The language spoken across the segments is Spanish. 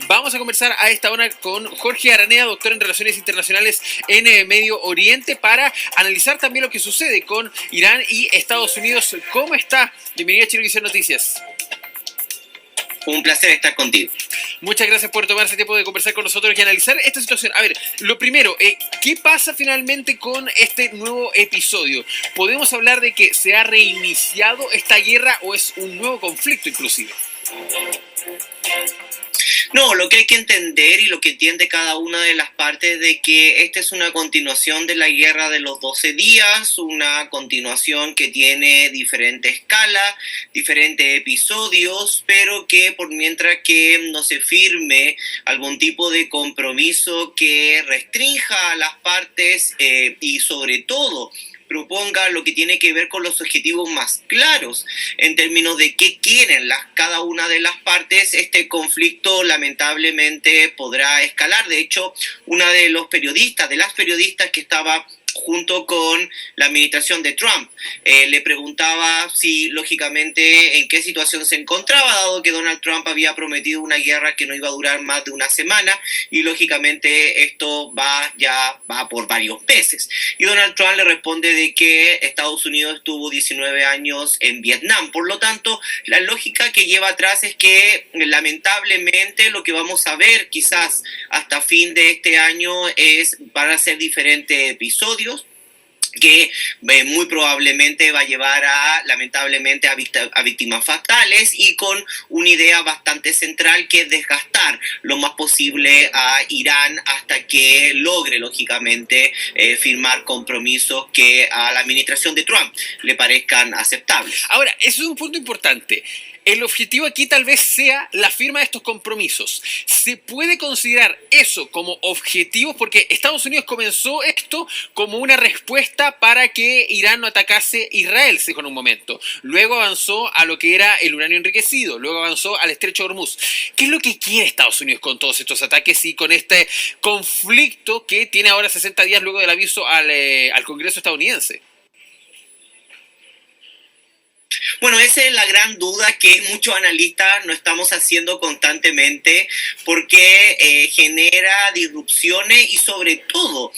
Vamos a conversar a esta hora con Jorge Araneda, doctor en Relaciones Internacionales en Medio Oriente, para analizar también lo que sucede con Irán y Estados Unidos. ¿Cómo está? Bienvenido a Chilevisión Noticias. Un placer estar contigo. Muchas gracias por tomarse tiempo de conversar con nosotros y analizar esta situación. A ver, lo primero, ¿qué pasa finalmente con este nuevo episodio? ¿Podemos hablar de que se ha reiniciado esta guerra o es un nuevo conflicto inclusive? No, lo que hay que entender y lo que entiende cada una de las partes de que esta es una continuación de la guerra de los 12 días, una continuación que tiene diferente escala, diferentes episodios, pero que por mientras que no se firme algún tipo de compromiso que restrinja a las partes y sobre todo proponga lo que tiene que ver con los objetivos más claros en términos de qué quieren cada una de las partes, este conflicto lamentablemente podrá escalar. De hecho, una de las periodistas que estaba junto con la administración de Trump, le preguntaba si lógicamente en qué situación se encontraba, dado que Donald Trump había prometido una guerra que no iba a durar más de una semana y lógicamente esto va por varios meses. Y Donald Trump le responde de que Estados Unidos estuvo 19 años en Vietnam. Por lo tanto, la lógica que lleva atrás es que lamentablemente lo que vamos a ver quizás hasta fin de este año van a ser diferentes episodios que muy probablemente va a llevar lamentablemente a víctimas fatales, y con una idea bastante central que es desgastar lo más posible a Irán hasta que logre lógicamente firmar compromisos que a la administración de Trump le parezcan aceptables. Ahora, eso es un punto importante. El objetivo aquí tal vez sea la firma de estos compromisos. ¿Se puede considerar eso como objetivo? Porque Estados Unidos comenzó esto como una respuesta para que Irán no atacase Israel, se dijo en un momento. Luego avanzó a lo que era el uranio enriquecido, luego avanzó al estrecho de Hormuz. ¿Qué es lo que quiere Estados Unidos con todos estos ataques y con este conflicto que tiene ahora 60 días luego del aviso al Congreso estadounidense? Bueno, esa es la gran duda que muchos analistas no estamos haciendo constantemente, porque genera disrupciones y sobre todo,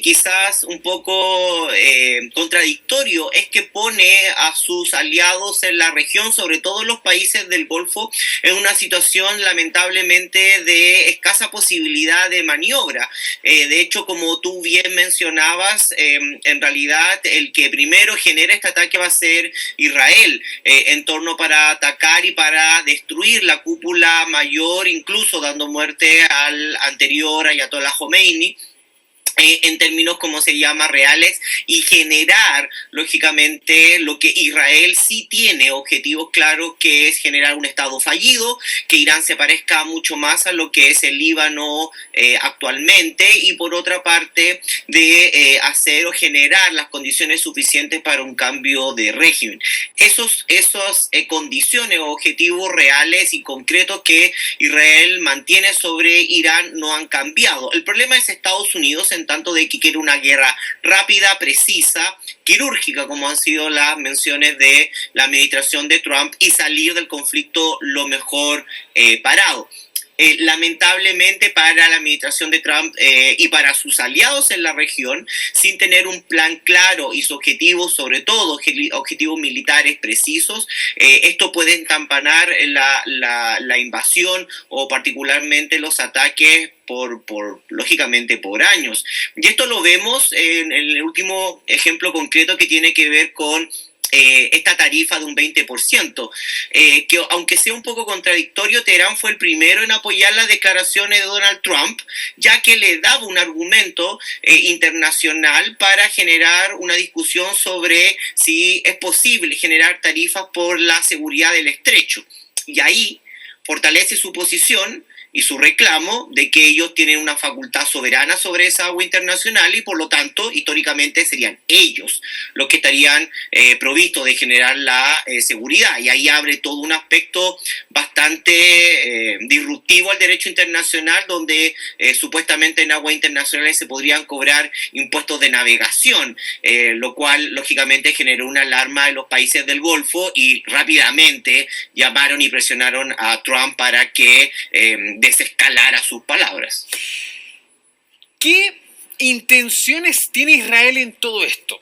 quizás un poco contradictorio, es que pone a sus aliados en la región, sobre todo los países del Golfo, en una situación lamentablemente de escasa posibilidad de maniobra. De hecho, como tú bien mencionabas, en realidad el que primero genera este ataque va a ser Israel, en torno para atacar y para destruir la cúpula mayor, incluso dando muerte al anterior Ayatollah Khomeini, en términos, como se llama, reales, y generar, lógicamente, lo que Israel sí tiene objetivos claros, que es generar un Estado fallido, que Irán se parezca mucho más a lo que es el Líbano actualmente, y por otra parte, de hacer o generar las condiciones suficientes para un cambio de régimen. Esas condiciones o objetivos reales y concretos que Israel mantiene sobre Irán no han cambiado. El problema es Estados Unidos, en tanto de que quiere una guerra rápida, precisa, quirúrgica, como han sido las menciones de la administración de Trump, y salir del conflicto lo mejor parado. Lamentablemente para la administración de Trump y para sus aliados en la región, sin tener un plan claro y sus objetivos, sobre todo objetivos militares precisos, esto puede encampanar la invasión o particularmente los ataques lógicamente por años. Y esto lo vemos en el último ejemplo concreto, que tiene que ver con esta tarifa de un 20%, que aunque sea un poco contradictorio, Teherán fue el primero en apoyar las declaraciones de Donald Trump, ya que le daba un argumento internacional para generar una discusión sobre si es posible generar tarifas por la seguridad del estrecho. Y ahí fortalece su posición y su reclamo de que ellos tienen una facultad soberana sobre esa agua internacional, y por lo tanto históricamente serían ellos los que estarían provistos de generar la seguridad. Y ahí abre todo un aspecto bastante disruptivo al derecho internacional, donde supuestamente en aguas internacionales se podrían cobrar impuestos de navegación, lo cual lógicamente generó una alarma en los países del Golfo, y rápidamente llamaron y presionaron a Trump Trump para que desescalara sus palabras. ¿Qué intenciones tiene Israel en todo esto?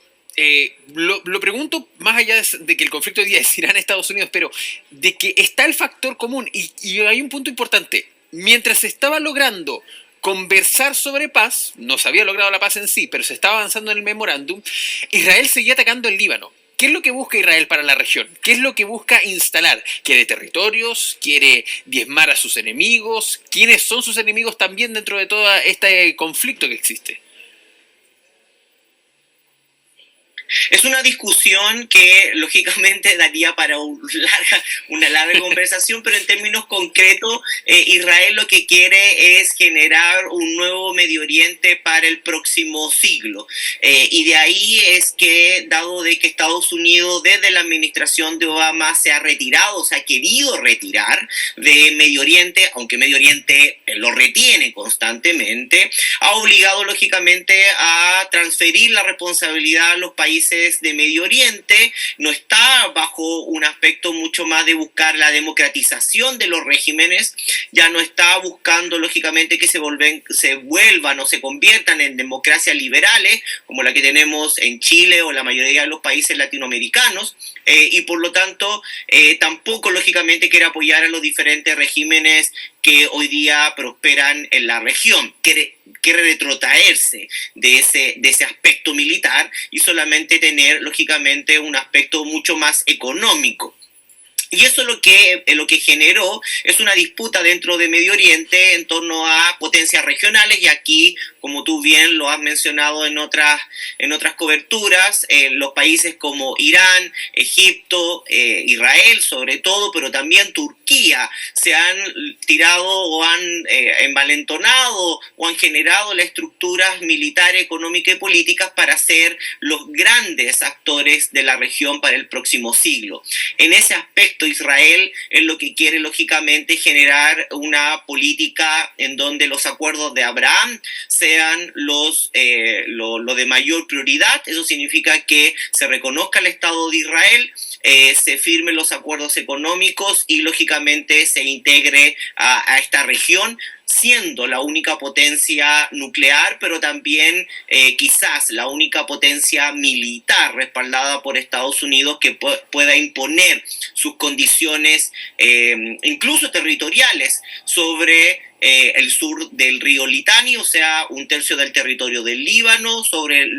Lo pregunto más allá de que el conflicto hoy día es Irán-Estados Unidos, pero de que está el factor común y hay un punto importante. Mientras se estaba logrando conversar sobre paz, no se había logrado la paz en sí, pero se estaba avanzando en el memorándum, Israel seguía atacando el Líbano. ¿Qué es lo que busca Israel para la región? ¿Qué es lo que busca instalar? ¿Quiere territorios? ¿Quiere diezmar a sus enemigos? ¿Quiénes son sus enemigos también dentro de todo este conflicto que existe? Es una discusión que lógicamente daría para una larga conversación, pero en términos concretos, Israel lo que quiere es generar un nuevo Medio Oriente para el próximo siglo. Y de ahí es que, dado de que Estados Unidos desde la administración de Obama se ha retirado, se ha querido retirar de Medio Oriente, aunque Medio Oriente lo retiene constantemente, ha obligado lógicamente a transferir la responsabilidad a los países de Medio Oriente, no está bajo un aspecto mucho más de buscar la democratización de los regímenes, ya no está buscando lógicamente que se vuelvan o se conviertan en democracias liberales, como la que tenemos en Chile o la mayoría de los países latinoamericanos, y por lo tanto tampoco lógicamente quiere apoyar a los diferentes regímenes que hoy día prosperan en la región. Quiere retrotraerse de ese aspecto militar y solamente tener, lógicamente, un aspecto mucho más económico. Y eso lo que generó es una disputa dentro de Medio Oriente en torno a potencias regionales, y aquí, como tú bien lo has mencionado en otras coberturas, los países como Irán, Egipto, Israel sobre todo, pero también Turquía, se han tirado o han envalentonado o han generado las estructuras militares, económicas y políticas para ser los grandes actores de la región para el próximo siglo. En ese aspecto, Israel es lo que quiere lógicamente generar una política en donde los acuerdos de Abraham sean lo de mayor prioridad. Eso significa que se reconozca el Estado de Israel, se firmen los acuerdos económicos y lógicamente se integre a esta región, siendo la única potencia nuclear, pero también quizás la única potencia militar respaldada por Estados Unidos que pueda imponer sus condiciones, incluso territoriales, sobre el sur del río Litani, o sea, un tercio del territorio del Líbano,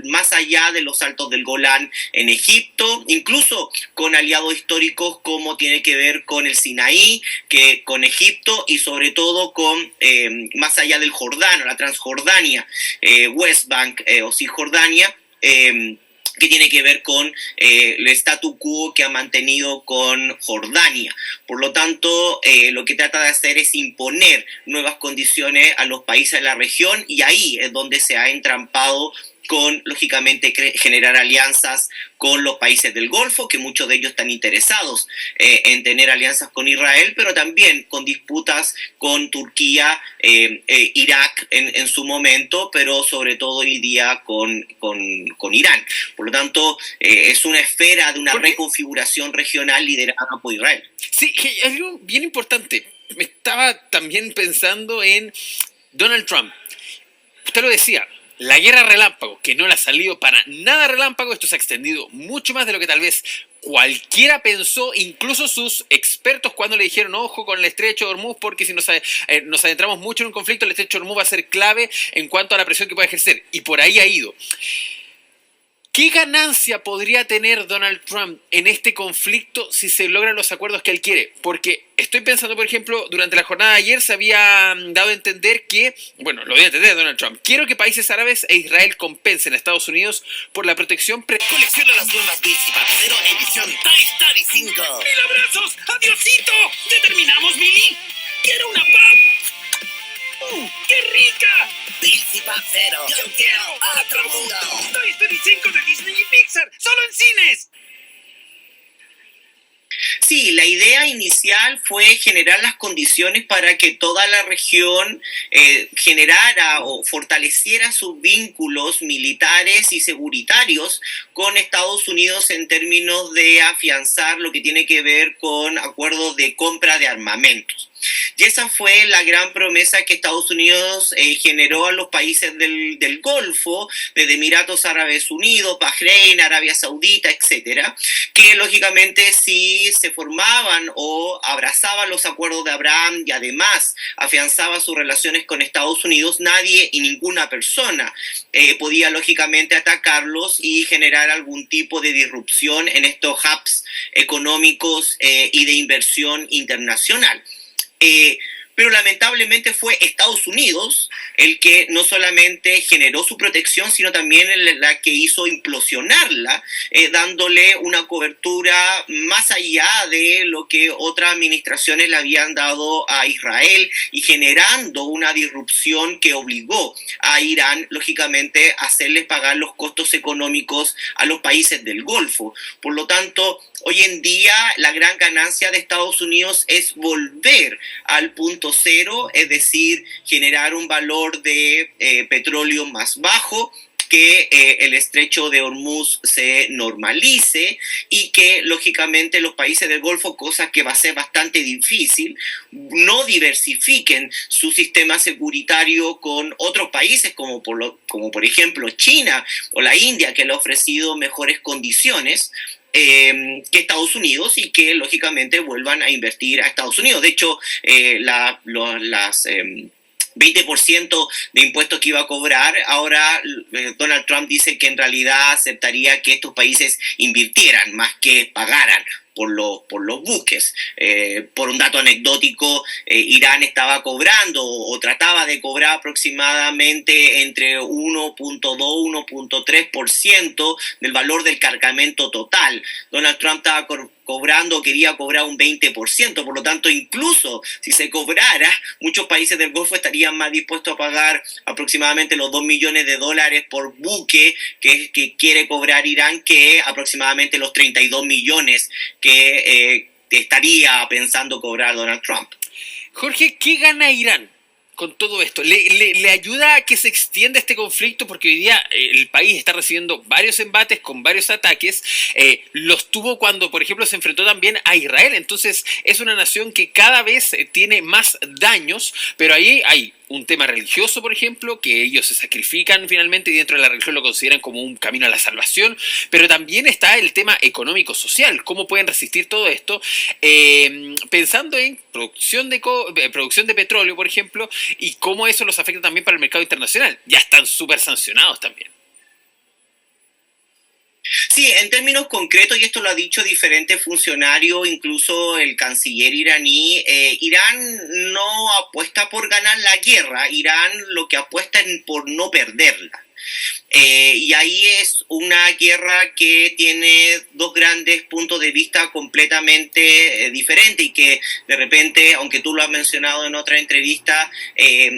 más allá de los altos del Golán en Egipto, incluso con aliados históricos como tiene que ver con el Sinaí, con Egipto, y sobre todo con más allá del Jordano, la Transjordania, West Bank o Cisjordania, que tiene que ver con el statu quo que ha mantenido con Jordania. Por lo tanto, lo que trata de hacer es imponer nuevas condiciones a los países de la región, y ahí es donde se ha entrampado con, lógicamente, generar alianzas con los países del Golfo, que muchos de ellos están interesados en tener alianzas con Israel, pero también con disputas con Turquía, Irak en su momento, pero sobre todo hoy día con Irán. Por lo tanto, es una esfera de una reconfiguración regional liderada por Israel. Sí, algo bien importante. Me estaba también pensando en Donald Trump. Usted lo decía, la guerra relámpago, que no le ha salido para nada relámpago, esto se ha extendido mucho más de lo que tal vez cualquiera pensó, incluso sus expertos cuando le dijeron ojo con el estrecho de Hormuz, porque si nos adentramos mucho en un conflicto, el estrecho de Hormuz va a ser clave en cuanto a la presión que puede ejercer, y por ahí ha ido. ¿Qué ganancia podría tener Donald Trump en este conflicto si se logran los acuerdos que él quiere? Porque estoy pensando, por ejemplo, durante la jornada de ayer se había dado a entender que, bueno, lo dio a entender Donald Trump, quiero que países árabes e Israel compensen a Estados Unidos por la protección Colecciona las nuevas Daisy Parcero edición Toy Story 5. ¡Mil abrazos! ¡Adiosito! ¡Determinamos, Billy! ¡Quiero una pap! ¡Qué rica! Daisy Parcero. ¡Yo quiero otro mundo! Toy Story 5 de Disney y Pixar, ¡solo en cines! Sí, la idea inicial fue generar las condiciones para que toda la región generara o fortaleciera sus vínculos militares y seguritarios con Estados Unidos en términos de afianzar lo que tiene que ver con acuerdos de compra de armamentos. Y esa fue la gran promesa que Estados Unidos generó a los países del Golfo, desde Emiratos Árabes Unidos, Bahrein, Arabia Saudita, etcétera, que lógicamente si se formaban o abrazaban los acuerdos de Abraham y además afianzaban sus relaciones con Estados Unidos, nadie y ninguna persona podía lógicamente atacarlos y generar algún tipo de disrupción en estos hubs económicos y de inversión internacional. Pero lamentablemente fue Estados Unidos el que no solamente generó su protección, sino también la que hizo implosionarla, dándole una cobertura más allá de lo que otras administraciones le habían dado a Israel y generando una disrupción que obligó a Irán, lógicamente, a hacerles pagar los costos económicos a los países del Golfo. Por lo tanto, hoy en día la gran ganancia de Estados Unidos es volver al punto cero, es decir, generar un valor de petróleo más bajo, que el estrecho de Hormuz se normalice y que lógicamente los países del Golfo, cosa que va a ser bastante difícil, no diversifiquen su sistema securitario con otros países como por ejemplo China o la India, que le ha ofrecido mejores condiciones que Estados Unidos y que lógicamente vuelvan a invertir a Estados Unidos. De hecho, las 20% de impuestos que iba a cobrar, ahora Donald Trump dice que en realidad aceptaría que estos países invirtieran más que pagaran por los buques. Por un dato anecdótico, Irán estaba cobrando o trataba de cobrar aproximadamente entre 1.2-1.3% del valor del cargamento total. Donald Trump estaba quería cobrar un 20%, por lo tanto, incluso si se cobrara, muchos países del Golfo estarían más dispuestos a pagar aproximadamente los $2 millones por buque que quiere cobrar Irán que aproximadamente los 32 millones que estaría pensando cobrar Donald Trump. Jorge, ¿qué gana Irán con todo esto? ¿Le ayuda a que se extienda este conflicto? Porque hoy día el país está recibiendo varios embates con varios ataques. Los tuvo cuando, por ejemplo, se enfrentó también a Israel. Entonces es una nación que cada vez tiene más daños, pero ahí hay un tema religioso, por ejemplo, que ellos se sacrifican finalmente y dentro de la religión lo consideran como un camino a la salvación, pero también está el tema económico-social, cómo pueden resistir todo esto, pensando en producción de petróleo, por ejemplo, y cómo eso los afecta también para el mercado internacional. Ya están súper sancionados también. Sí, en términos concretos, y esto lo ha dicho diferentes funcionarios, incluso el canciller iraní, Irán no apuesta por ganar la guerra, Irán lo que apuesta es por no perderla. Y ahí es una guerra que tiene dos grandes puntos de vista completamente diferentes y que de repente, aunque tú lo has mencionado en otra entrevista,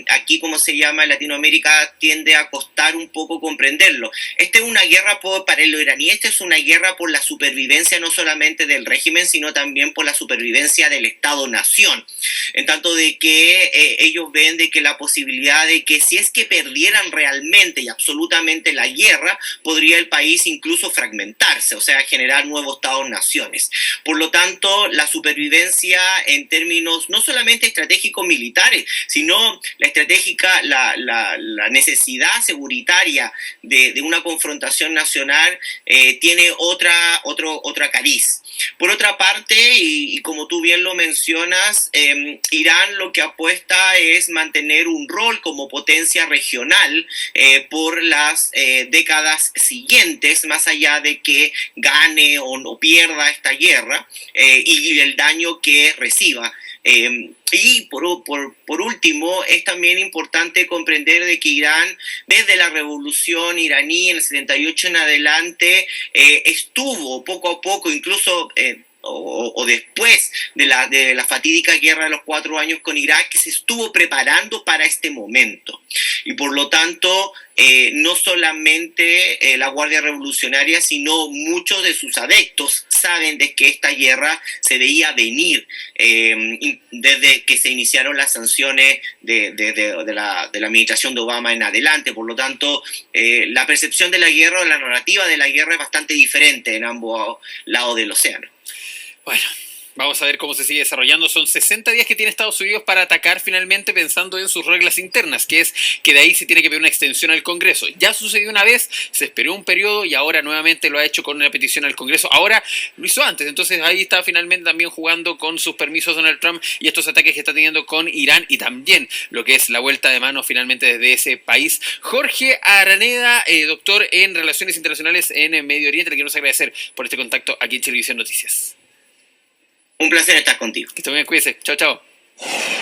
aquí como se llama en Latinoamérica tiende a costar un poco comprenderlo. Esta es una guerra para los iraníes, esta es una guerra por la supervivencia no solamente del régimen, sino también por la supervivencia del Estado-nación. En tanto de que ellos ven de que la posibilidad de que si es que perdieran realmente y absolutamente la guerra, podría el país incluso fragmentarse, o sea, generar nuevos estados-naciones. Por lo tanto, la supervivencia en términos no solamente estratégicos militares, sino la necesidad securitaria de una confrontación nacional tiene otra cariz. Por otra parte, y como tú bien lo mencionas, Irán lo que apuesta es mantener un rol como potencia regional por las décadas siguientes, más allá de que gane o no pierda esta guerra y el daño que reciba. Y por último, es también importante comprender de que Irán, desde la revolución iraní en el 78 en adelante, estuvo poco a poco, incluso o después de la fatídica guerra de los 4 años con Irak, que se estuvo preparando para este momento. Y por lo tanto, no solamente la Guardia Revolucionaria, sino muchos de sus adeptos saben de que esta guerra se veía venir desde que se iniciaron las sanciones de la administración de Obama en adelante. Por lo tanto, la percepción de la guerra o la narrativa de la guerra es bastante diferente en ambos lados del océano. Bueno, Vamos a ver cómo se sigue desarrollando. Son 60 días que tiene Estados Unidos para atacar finalmente pensando en sus reglas internas, que es que de ahí se tiene que pedir una extensión al Congreso. Ya sucedió una vez, se esperó un periodo y ahora nuevamente lo ha hecho con una petición al Congreso. Ahora lo hizo antes, entonces ahí está finalmente también jugando con sus permisos Donald Trump y estos ataques que está teniendo con Irán y también lo que es la vuelta de mano finalmente desde ese país. Jorge Araneda, doctor en Relaciones Internacionales en Medio Oriente, le quiero agradecer por este contacto aquí en Chilevisión Noticias. Un placer estar contigo. Que esté bien, cuídese. Chao, chao.